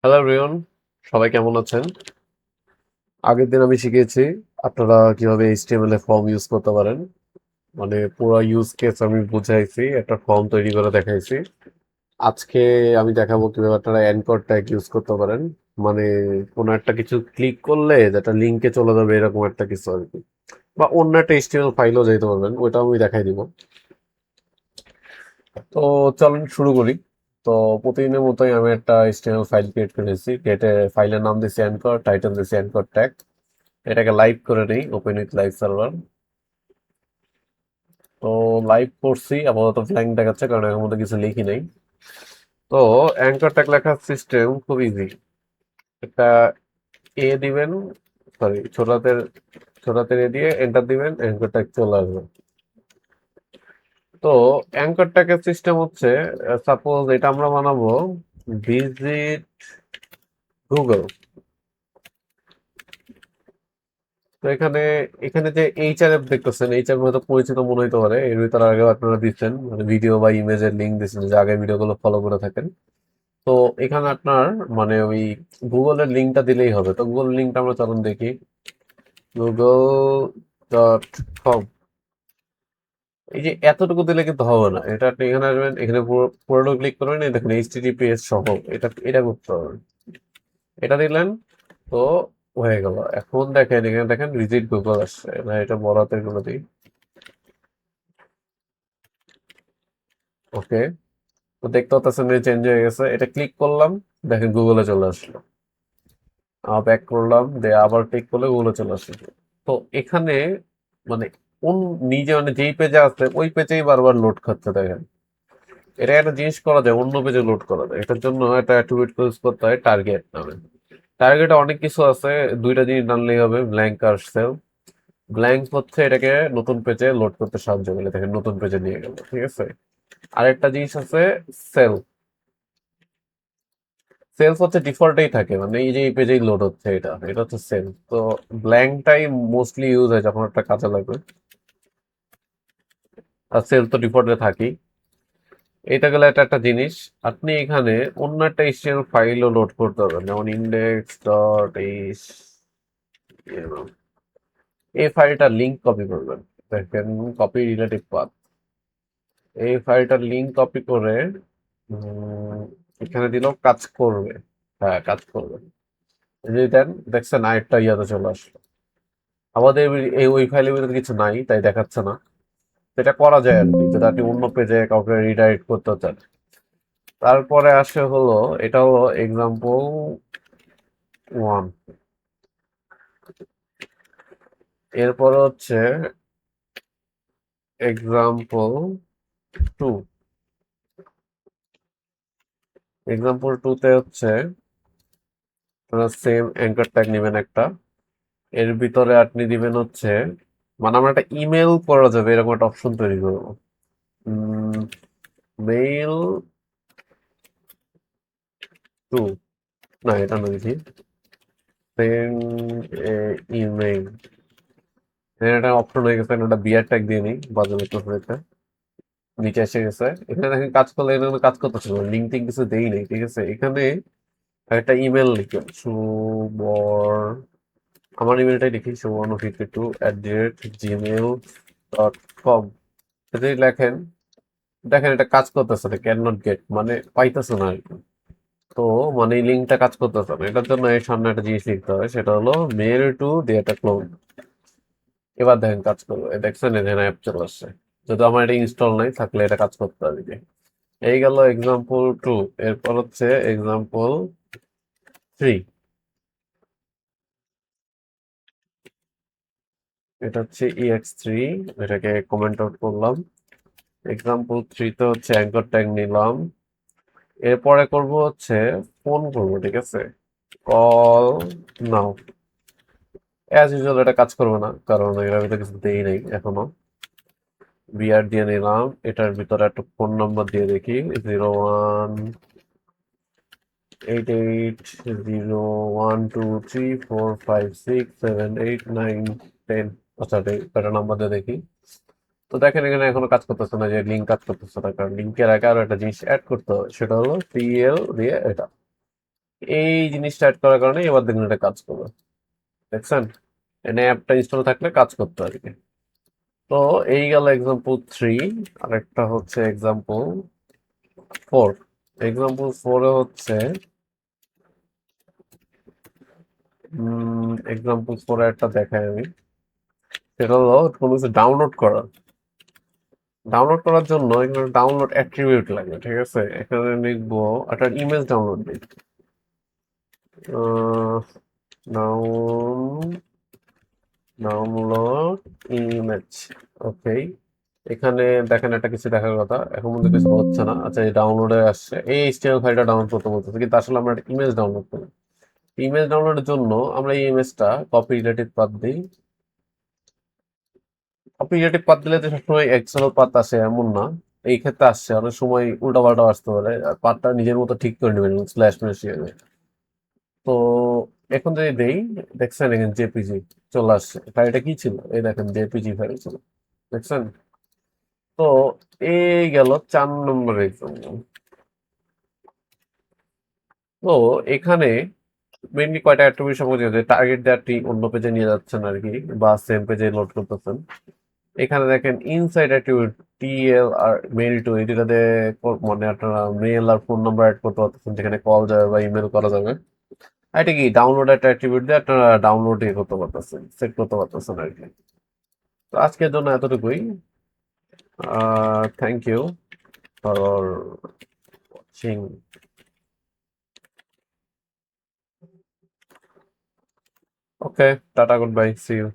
Hello রিয়ন, সবাই কেমন আছেন? আগের দিন আমি শিখিয়েছি আপনারা কিভাবে এইচটিএমএল এ ফর্ম ইউজ করতে পারেন। মানে পুরো ইউজ কেস আমি বুঝাইছি, একটা ফর্ম তৈরি করে দেখাইছি। আজকে আমি দেখাবো কিভাবে আপনারা অ্যানকর ট্যাগ ইউজ করতে পারেন। মানে কোনো একটা কিছু ক্লিক করলে যেটা লিঙ্কে চলে যাবে এরকম একটা কিছু আর কি, বা অন্য একটা এইচটিএমএল ফাইলও যেতে পারবেন, ওইটাও আমি দেখাই দিব। তো চলুন শুরু করি। তো প্রতিদিনের মতোই আমি একটা এইচটিএমএল ফাইল ক্রিয়েট করেছি, গেটে ফাইলের নাম দিয়েছি অ্যানকর, টাইটেল দিয়েছি অ্যানকর ট্যাগ। এটাকে লাইভ করে নেই, ওপেন উইথ লাইভ সার্ভার। তো লাইভ করছি, আপাতত ব্ল্যাঙ্ক দেখাচ্ছে কারণ এর মধ্যে কিছু লিখি নাই। তো অ্যাঙ্কর ট্যাগ লেখার সিস্টেম খুব ইজি। একটা এ দিবেন, সরি ছোটাতে এ দিয়ে এন্টার দিবেন, অ্যাঙ্কর ট্যাগ চলে আসবে। তো অ্যাঙ্কর ট্যাগের সিস্টেম হচ্ছে, সাপোজ এটা আমরা বানাবো ভিজিট গুগল। তো এখানে এখানে যে এইচআরএফ দেখতেছেন, এইচআরএফ হয়তো পরিচিত মনে হইতে পারে, এর ভিতরে আগে আপনারা দিচ্ছেন, মানে ভিডিও বা ইমেজের লিঙ্ক দিচ্ছেন যে আগের ভিডিওগুলো ফলো করে থাকেন। তো এখানে আপনার মানে ওই গুগলের লিঙ্কটা দিলেই হবে। তো গুগল লিঙ্কটা আমরা চলুন দেখি। google.com। এই যে এতটুকু দিলে কিন্তু হবে না, এটা আপনি এখানে আসবেন, এখানে পুরোটা ক্লিক করবেন, এই দেখুন এইচটিটিপিএস সহ এটা করতে হবে। এটা দিলেন, তো হয়ে গেল। এখন দেখেন, এখানে দেখেন ভিজিট গুগল আসছে না, এটা বড়াতে গুলো দিই। ওকে, তো দেখতে পাচ্ছেন চেঞ্জ হয়ে গেছে, এটা ক্লিক করলাম, দেখেন গুগলে চলে আসলো। ব্যাক করলাম, দিয়ে আবার ক্লিক করলে গুগলে চলে আসলো। তো এখানে মানে কোন নিজে মানে যেই পেজে আছে ওই পেজেই বারবার লোড খাচ্ছে দেখেন। এটা একটা জিনিস করা যায়, অন্য পেজে লোড করা যায়। এটার জন্য একটা অ্যাট্রিবিউট ইউজ করতে হয় টার্গেট নামে। টার্গেটে অনেক কিছু আছে, দুইটা জিনিস জানলেই হবে, ব্ল্যাঙ্ক আর সেল। ব্ল্যাঙ্ক হচ্ছে এটাকে নতুন পেজে লোড করতে সাহায্য করে, দেখেন নতুন পেজে নিয়ে গেল, ঠিক আছে। আরেকটা জিনিস আছে সেল। সেলস হচ্ছে ডিফল্টেই থাকে, মানে এই যে এই পেজেই লোড হচ্ছে, এটা এটা হচ্ছে সেল। তো ব্ল্যাঙ্কটাই মোস্টলি ইউজ হয় যখন একটা কাজে লাগবে, আর সেল তো ডিফল্টে থাকেই। এটা গেলে এটা একটা জিনিস। আপনি এখানে অন্য একটা এইচটিএমএল ফাইলও লোড করতে পারবেন, যেমন ইন্ডেক্স ডট এইচ। এই ফাইলটার লিঙ্ক কপি করবেন, দেখেন কপি রিলেটিভ পাথ। এই ফাইলটার লিঙ্ক কপি করে উম, এখানে দিলেও কাজ করবে। হ্যাঁ, কাজ করবে। যদি দেন, দেখছেন আরেকটা ইয়াতে চলে আসলো। আমাদের এই ওই ফাইলের ভিতরে কিছু নাই তাই দেখাচ্ছে না। তো এটা করা যায় আর কি, যদি আপনি অন্য পেজে কাউকে রিডাইরেক্ট করতে চান। তারপরে আসে হলো, এটা হলো এক্সাম্পল 1। এরপর হচ্ছে এক্সাম্পল 2। এক্সাম্পল 2 তে হচ্ছে সেম অ্যাঙ্কার ট্যাগ নেবেন একটা। এর ভিতরে আপনি দিবেন হচ্ছে, মানে আমরা একটা ইমেল করা যাবে এরকম একটা অপশন তৈরি করবো। মেইল টু, না এটা নয়, দেখি সেন্ড ইমেইল। একটা অপশন হয়ে গেছে, একটা বিয়ার ট্যাগ দিয়ে নিই, বাজার একটা নিচে এসে গেছে। এখানে দেখেন কাজ করলে এখানে কোনো কাজ করতেছে না, লিঙ্ক টিঙ্ক কিছু দেই নাই, ঠিক আছে। এখানে একটা ইমেল লিখবেন, সুবর, আমার ইমেলটাই লিখি, suborno52@gmail.com। যদি লেখেন, দেখেন এটা কাজ করতেছে না, ক্যান নট গেট, মানে পাইতেছে না আর কি। তো মানে এই লিঙ্কটা কাজ করতেছে না, এটার জন্য এর সামনে একটা জিনিস লিখতে হয়, সেটা হলো মেল টু দিয়ে একটা ক্লোন। এবার দেখেন কাজ করবে, দেখছেন এখানে অ্যাপ চলে আসছে। যদি আমার এটা ইনস্টল নাই, থাকলে এটা কাজ করতে হবে। এই গেল এক্সাম্পল 2। এরপর হচ্ছে এক্সাম্পল 3। এটা হচ্ছে EX3, এটাকে কমেন্ট আউট করলাম। এক্সাম্পল 3 তে হচ্ছে অ্যাঙ্কর ট্যাগ নিলাম। এরপরে করব হচ্ছে ফোন করব, ঠিক আছে, কল নাও। অ্যাজ ইউজুয়াল এটা কাজ করবে না, কারণ এর ভিতরে কিছু দেই নাই এখনো। বিআর দিয়ে নিলাম, এটার ভিতরে একটা ফোন নাম্বার দিয়ে দেখি, 0180123456789110। আচ্ছা, এটা নাম্বার দিয়ে দেখি। তো দেখেন এখানে এখনো কাজ করতেছে না, যে লিঙ্ক কাজ করতেছে না, কারণ লিঙ্কের আগে আরো একটা জিনিস অ্যাড করতে হবে, সেটা হলো PL দিয়ে এটা। এই জিনিসটা অ্যাড করার কারণে এবার দেখুন এটা কাজ করবে। দেখছেন, এনে অ্যাপটা ইনস্টল থাকলে কাজ করতে আর কি। তো এই গেল এক্সাম্পল 3। আরেকটা হচ্ছে এক্সাম্পল 4। এক্সাম্পল 4 এ হচ্ছে এক্সাম্পল 4 এ একটা দেখাই আমি। সেটা হলো কোনো কিছু ডাউনলোড করা। ডাউনলোড করার জন্য এখানে ডাউনলোড অ্যাট্রিবিউট লাগে, ঠিক আছে? এখানে লিখবো একটা ইমেজ ডাউনলোড দিই। Download image. ওকে, এখানে দেখেন একটা কিছু দেখার কথা, এখন মধ্যে কিছু হচ্ছে না। আচ্ছা, এই ডাউনলোডে আসছে, এই এইচটিএমএল ফাইলটা ডাউনলোড করতে বলতেছে, কিন্তু আসলে আমরা একটা ইমেজ ডাউনলোড করি। ইমেজ ডাউনলোডের জন্য আমরা এই ইমেজটা কপি রিলেটিভ পাথ দিই। কপি রিলেটিভ পাথ দিলে যে সবসময় এক্সেল পাথ আসে এমন না, এই ক্ষেত্রে আসছে, অনেক সময় উল্টাপাল্টা আসতে পারে। পাথটা নিজের মতো ঠিক করে নেবেন স্ল্যাশ মেশিয়ে। তো এখন যদি দেই, দেখছেন এখানে জেপিজি চলে আসছে। ফাইলটা কি ছিল? এই দেখেন জেপিজি ফাইল ছিল, দেখছেন? তো এই গেল 4 নম্বর এক্সাম্পল। তো এখানে মেইনলি কয়টা অ্যাট্রিবিউট সম্পর্কে যে টার্গেট দেওয়াটি অন্য পেজে নিয়ে যাচ্ছেন আর কি, বা সেম পেজে লোড করতেছেন। এখানে দেখেন ইনসাইড অ্যাট্রিবিউট টিএল আর মেইল টু, এই দুটাতে মানে আপনারা মেল আর ফোন নাম্বার অ্যাড করতে পারতেছেন, যেখানে কল যাবে বা ইমেল করা যাবে। আর এটা কি ডাউনলোড একটা অ্যাট্রিবিউট দিয়ে আপনারা ডাউনলোড করতে পারতেছেন, সেট করতে পারতেছেন আর কি। তো আজকের জন্য এতটুকুই। Thank you for watching. Okay, tata, goodbye, see you.